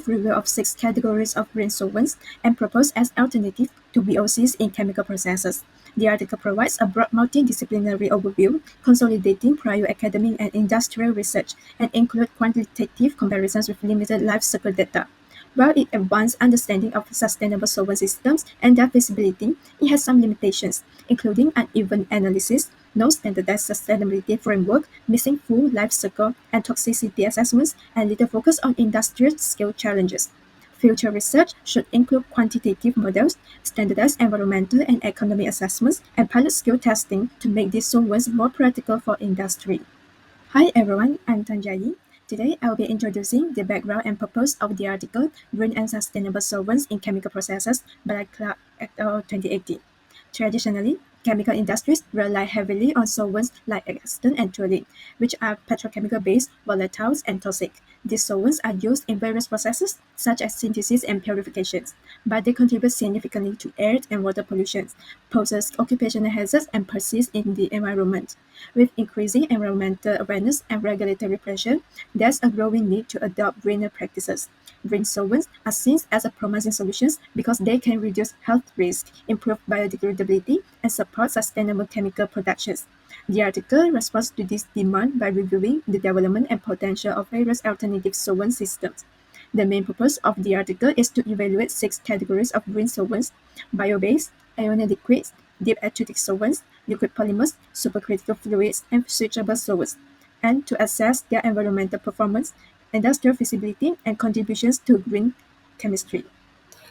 review of 6 categories of green solvents and proposed as alternative to VOCs in chemical processes. The article provides a broad multidisciplinary overview, consolidating prior academic and industrial research, and include quantitative comparisons with limited life cycle data. While it advances understanding of sustainable solvent systems and their feasibility, it has some limitations, including uneven analysis, no standardized sustainability framework, missing full life cycle and toxicity assessments, and little focus on industrial scale challenges. Future research should include quantitative models, standardized environmental and economic assessments, and pilot scale testing to make these solvents more practical for industry. Hi everyone, I'm Tanjali. Today I'll be introducing the background and purpose of the article Green and Sustainable Solvents in Chemical Processes by Clark et al. 2018. Traditionally, chemical industries rely heavily on solvents like acetone and toluene, which are petrochemical-based, volatiles, and toxic. These solvents are used in various processes, such as synthesis and purifications, but they contribute significantly to air and water pollution, poses occupational hazards, and persist in the environment. With increasing environmental awareness and regulatory pressure, there's a growing need to adopt greener practices. Green solvents are seen as a promising solutions because they can reduce health risks, improve biodegradability, and support sustainable chemical productions. The article responds to this demand by reviewing the development and potential of various alternative solvent systems. The main purpose of the article is to evaluate 6 categories of green solvents: bio-based, ionic liquids, deep acidic solvents, liquid polymers, supercritical fluids, and switchable solvents, and to assess their environmental performance, industrial feasibility, and contributions to green chemistry.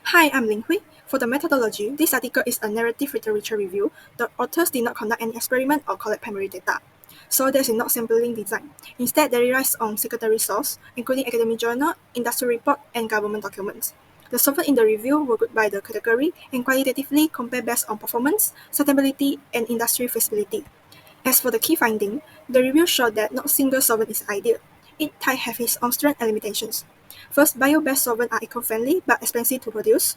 Hi, I'm Ling Hui. For the methodology, this article is a narrative literature review. The authors did not conduct any experiment or collect primary data. So there is not sampling design. Instead, they relies on secondary source, including academic journal, industrial report, and government documents. The solvent in the review were grouped by the category and qualitatively compare based on performance, sustainability, and industry feasibility. As for the key finding, the review showed that not single solvent is ideal. Each type has its own strengths and limitations. First, bio-based solvents are eco-friendly but expensive to produce.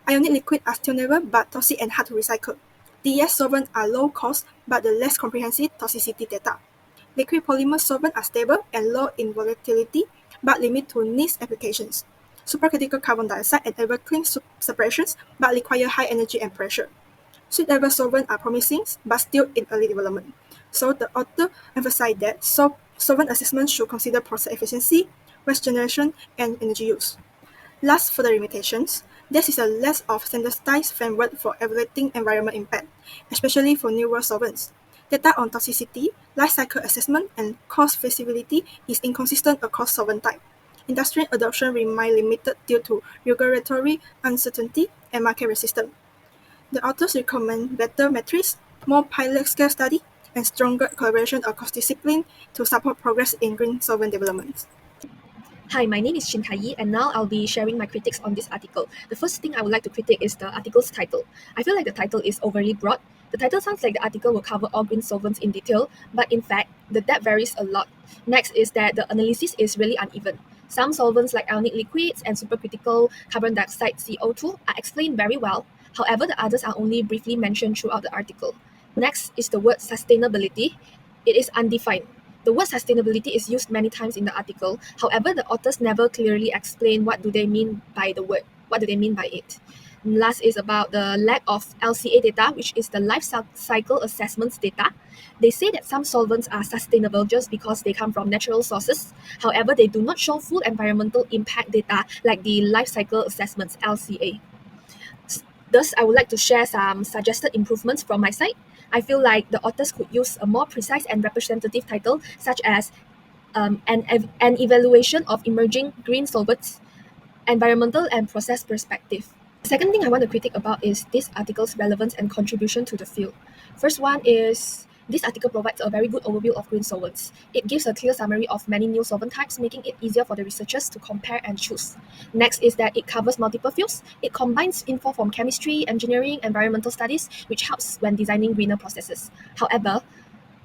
Ionic liquids are tunable but toxic and hard to recycle. DES solvents are low cost but the less comprehensive toxicity data. Liquid polymer solvents are stable and low in volatility but limit to niche applications. Supercritical carbon dioxide enable clean separations but require high energy and pressure. Sweet level solvents are promising but still in early development. So the author emphasized that solvent assessment should consider process efficiency, waste generation, and energy use. Last, for the limitations, there is a lack of standardized framework for evaluating environmental impact, especially for newer solvents. Data on toxicity, life cycle assessment, and cost feasibility is inconsistent across solvent type. Industrial adoption remains limited due to regulatory uncertainty and market resistance. The authors recommend better metrics, more pilot-scale study, and stronger collaboration across disciplines to support progress in green solvent development. Hi, my name is Shinkai, and now I'll be sharing my critiques on this article. The first thing I would like to critique is the article's title. I feel like the title is overly broad. The title sounds like the article will cover all green solvents in detail, but in fact, the depth varies a lot. Next is that the analysis is really uneven. Some solvents like ionic liquids and supercritical carbon dioxide CO2 are explained very well. However, the others are only briefly mentioned throughout the article. Next is the word sustainability. It is undefined. The word sustainability is used many times in the article. However, the authors never clearly explain what do they mean by the word, what do they mean by it. And last is about the lack of LCA data, which is the life cycle assessments data. They say that some solvents are sustainable just because they come from natural sources. However, they do not show full environmental impact data like the life cycle assessments, LCA. Thus, I would like to share some suggested improvements from my side. I feel like the authors could use a more precise and representative title, such as an evaluation of emerging green solvents, environmental and process perspective. The second thing I want to critique about is this article's relevance and contribution to the field. First one is this article provides a very good overview of green solvents. It gives a clear summary of many new solvent types, making it easier for the researchers to compare and choose. Next is that it covers multiple fields. It combines info from chemistry, engineering, environmental studies, which helps when designing greener processes. However,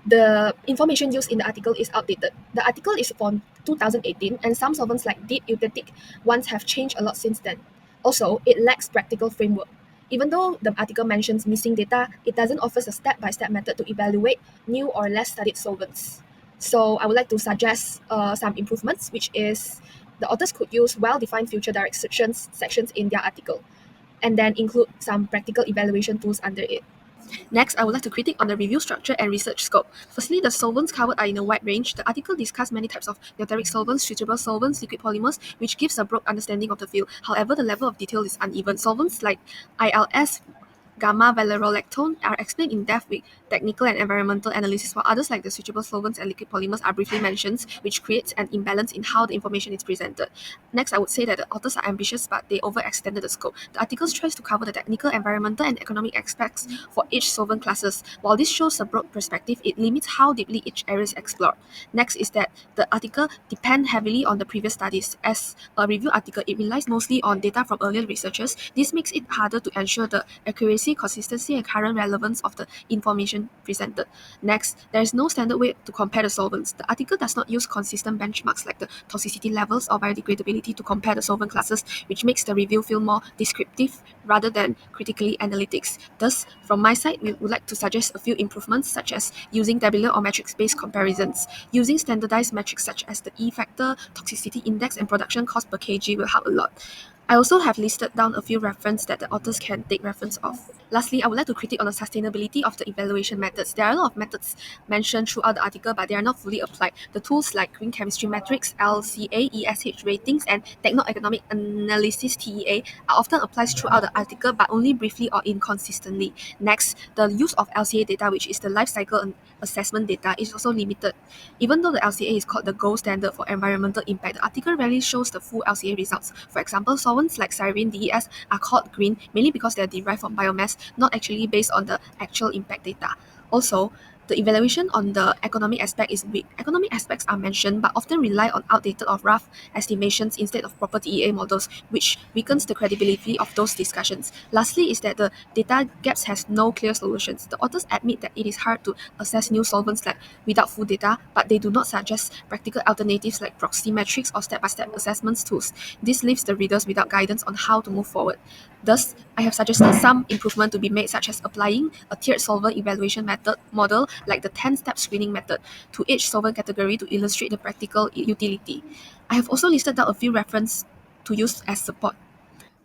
the information used in the article is outdated. The article is from 2018, and some solvents like deep euthetic ones have changed a lot since then. Also, it lacks practical framework. Even though the article mentions missing data, it doesn't offer a step-by-step method to evaluate new or less studied solvents. So I would like to suggest some improvements, which is The authors could use well-defined future directions sections in their article, and then include some practical evaluation tools under it. Next, I would like to critique on the review structure and research scope. Firstly, the solvents covered are in a wide range. The article discussed many types of deuteric solvents, switchable solvents, liquid polymers, which gives a broad understanding of the field. However, the level of detail is uneven. Solvents like ILS, gamma valerolactone are explained in depth with technical and environmental analysis, while others like the switchable solvents and liquid polymers are briefly mentioned, which creates an imbalance in how the information is presented. Next, I would say that the authors are ambitious, but they overextended the scope. The article tries to cover the technical, environmental, and economic aspects for each solvent classes. While this shows a broad perspective, it limits how deeply each area is explored. Next is that the article depends heavily on the previous studies. As a review article, it relies mostly on data from earlier researchers. This makes it harder to ensure the accuracy, consistency, and current relevance of the information presented. Next, there is no standard way to compare the solvents. The article does not use consistent benchmarks like the toxicity levels or biodegradability to compare the solvent classes, which makes the review feel more descriptive rather than critically analytics. Thus, from my side, we would like to suggest a few improvements, such as using tabular or matrix-based comparisons. Using standardized metrics such as the E factor, toxicity index, and production cost per kg will help a lot. I also have listed down a few references that the authors can take reference of. Lastly, I would like to critique on the sustainability of the evaluation methods. There are a lot of methods mentioned throughout the article, but they are not fully applied. The tools like green chemistry metrics, LCA, ESH ratings, and techno-economic analysis (TEA) are often applied throughout the article, but only briefly or inconsistently. Next, the use of LCA data, which is the life cycle assessment data, is also limited. Even though the LCA is called the gold standard for environmental impact, the article rarely shows the full LCA results. For example, solvents like styrene DES are called green mainly because they are derived from biomass, not actually based on the actual impact data. Also, the evaluation on the economic aspect is weak. Economic aspects are mentioned but often rely on outdated or rough estimations instead of proper TEA models, which weakens the credibility of those discussions. Lastly is that the data gaps has no clear solutions. The authors admit that it is hard to assess new solvents like without full data, but they do not suggest practical alternatives like proxy metrics or step-by-step assessments tools. This leaves the readers without guidance on how to move forward. Thus, I have suggested some improvement to be made, such as applying a tiered solvent evaluation method model like the 10-step screening method to each solvent category to illustrate the practical utility. I have also listed out a few references to use as support.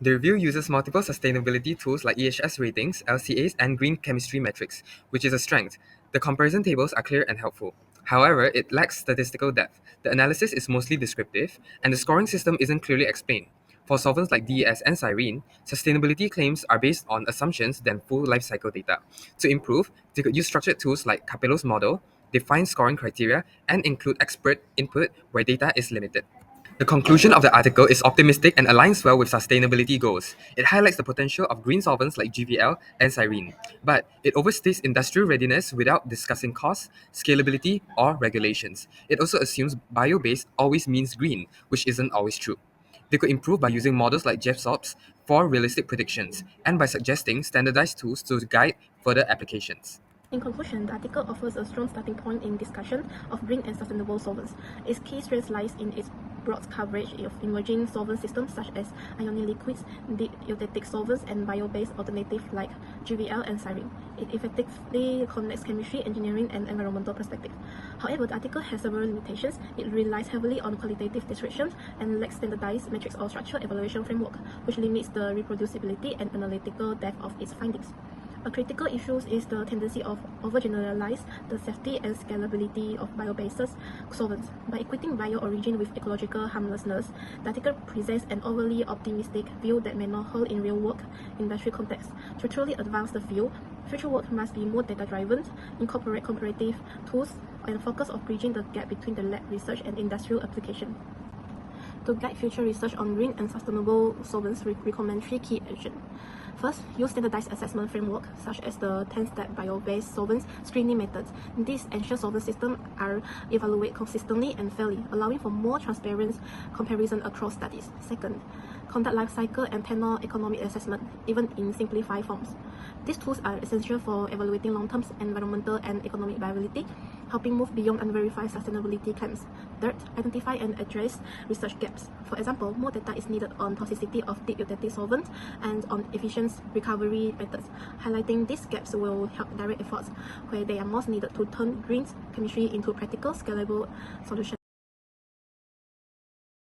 The review uses multiple sustainability tools like EHS ratings, LCAs, and green chemistry metrics, which is a strength. The comparison tables are clear and helpful. However, it lacks statistical depth. The analysis is mostly descriptive, and the scoring system isn't clearly explained. For solvents like DES and styrene, sustainability claims are based on assumptions than full life cycle data. To improve, they could use structured tools like Capello's model, define scoring criteria, and include expert input where data is limited. The conclusion of the article is optimistic and aligns well with sustainability goals. It highlights the potential of green solvents like GVL and styrene, but it overstates industrial readiness without discussing costs, scalability, or regulations. It also assumes bio-based always means green, which isn't always true. They could improve by using models like GEFSOPs for realistic predictions, and by suggesting standardized tools to guide further applications. In conclusion, the article offers a strong starting point in discussion of green and sustainable solvents. Its key strength lies in its broad coverage of emerging solvent systems such as ionic liquids, eutectic solvents, and bio-based alternatives like GVL and styrene. It effectively connects chemistry, engineering, and environmental perspectives. However, the article has several limitations. It relies heavily on qualitative descriptions and lacks standardized metrics or structured evaluation framework, which limits the reproducibility and analytical depth of its findings. A critical issue is the tendency of overgeneralize the safety and scalability of bio-based solvents. By equating bio-origin with ecological harmlessness, the article presents an overly optimistic view that may not hold in real-world industry context. To truly advance the field, future work must be more data-driven, incorporate comparative tools, and focus on bridging the gap between the lab research and industrial application. To guide future research on green and sustainable solvents, we recommend 3 key actions. First, use standardized assessment framework such as the 10-step bio-based solvents screening methods. These ensure solvent systems are evaluated consistently and fairly, allowing for more transparent comparison across studies. Second, conduct life cycle and techno-economic assessment, even in simplified forms. These tools are essential for evaluating long-term environmental and economic viability, helping move beyond unverified sustainability claims. Third, identify and address research gaps. For example, more data is needed on toxicity of deep eutectic solvents and on efficient recovery methods. Highlighting these gaps will help direct efforts where they are most needed to turn green chemistry into practical, scalable solutions.